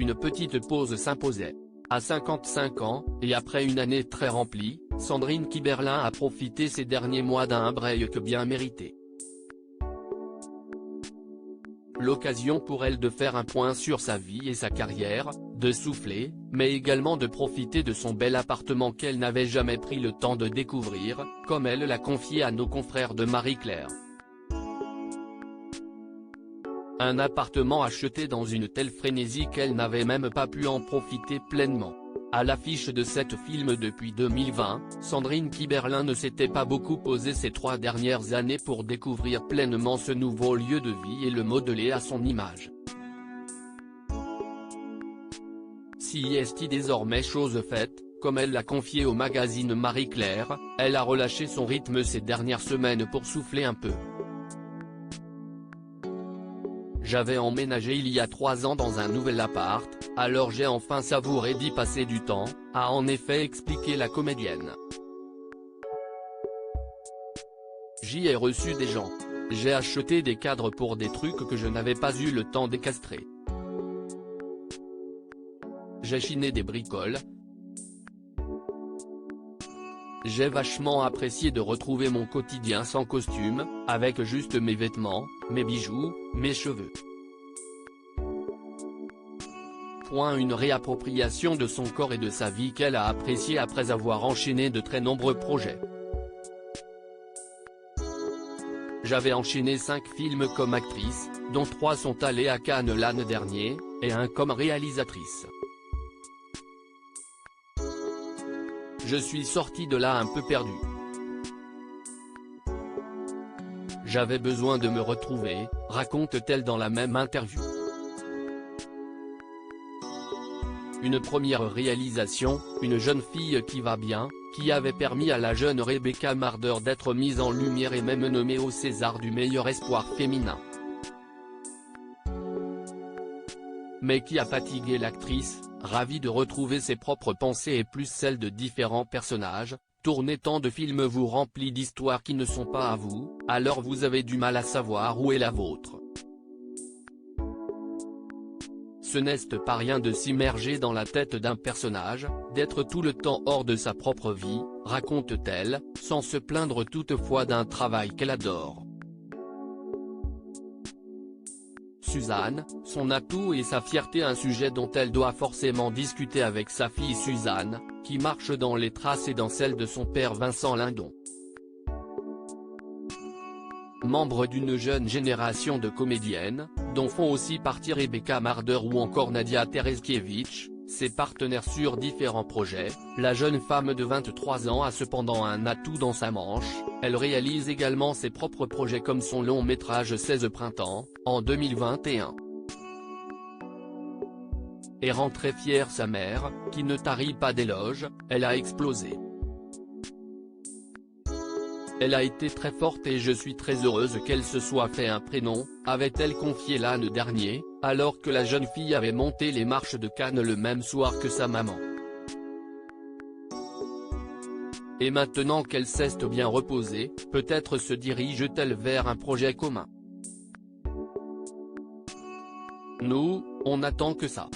une petite pause s'imposait. À 55 ans, et après une année très remplie, Sandrine Kiberlin a profité ces derniers mois d'un break bien mérité. L'occasion pour elle de faire un point sur sa vie et sa carrière, de souffler, mais également de profiter de son bel appartement qu'elle n'avait jamais pris le temps de découvrir, comme elle l'a confié à nos confrères de Marie-Claire. Un appartement acheté dans une telle frénésie qu'elle n'avait même pas pu en profiter pleinement. À l'affiche de cet film depuis 2020, Sandrine Kiberlin ne s'était pas beaucoup posée ces 3 dernières années pour découvrir pleinement ce nouveau lieu de vie et le modeler à son image. Si est désormais chose faite, comme elle l'a confié au magazine Marie-Claire, elle a relâché son rythme ces dernières semaines pour souffler un peu. J'avais emménagé il y a 3 ans dans un nouvel appart, alors j'ai enfin savouré d'y passer du temps, a en effet expliqué la comédienne. J'y ai reçu des gens. J'ai acheté des cadres pour des trucs que je n'avais pas eu le temps d'encastrer. J'ai chiné des bricoles. J'ai vachement apprécié de retrouver mon quotidien sans costume, avec juste mes vêtements, mes bijoux, mes cheveux. Une réappropriation de son corps et de sa vie qu'elle a appréciée après avoir enchaîné de très nombreux projets. J'avais enchaîné 5 films comme actrice, dont 3 sont allés à Cannes l'année dernière, et 1 comme réalisatrice. Je suis sortie de là un peu perdue. J'avais besoin de me retrouver, raconte-t-elle dans la même interview. Une première réalisation, Une jeune fille qui va bien, qui avait permis à la jeune Rebecca Marder d'être mise en lumière et même nommée au César du meilleur espoir féminin. Mais qui a fatigué l'actrice, ravie de retrouver ses propres pensées et plus celles de différents personnages. Tourner tant de films vous remplit d'histoires qui ne sont pas à vous, alors vous avez du mal à savoir où est la vôtre. Ce n'est pas rien de s'immerger dans la tête d'un personnage, d'être tout le temps hors de sa propre vie, raconte-t-elle, sans se plaindre toutefois d'un travail qu'elle adore. Suzanne, son atout et sa fierté, un sujet dont elle doit forcément discuter avec sa fille Suzanne, qui marche dans les traces et dans celles de son père Vincent Lindon. Membre d'une jeune génération de comédiennes, dont font aussi partie Rebecca Marder ou encore Nadia Tereszkiewicz, ses partenaires sur différents projets, la jeune femme de 23 ans a cependant un atout dans sa manche, elle réalise également ses propres projets comme son long métrage 16 printemps, en 2021. Et rend très fière sa mère, qui ne tarit pas d'éloges, elle a explosé. Elle a été très forte et je suis très heureuse qu'elle se soit fait un prénom, avait-elle confié l'année dernière, alors que la jeune fille avait monté les marches de Cannes le même soir que sa maman. Et maintenant qu'elle s'est bien reposée, peut-être se dirige-t-elle vers un projet commun. Nous, on attend que ça.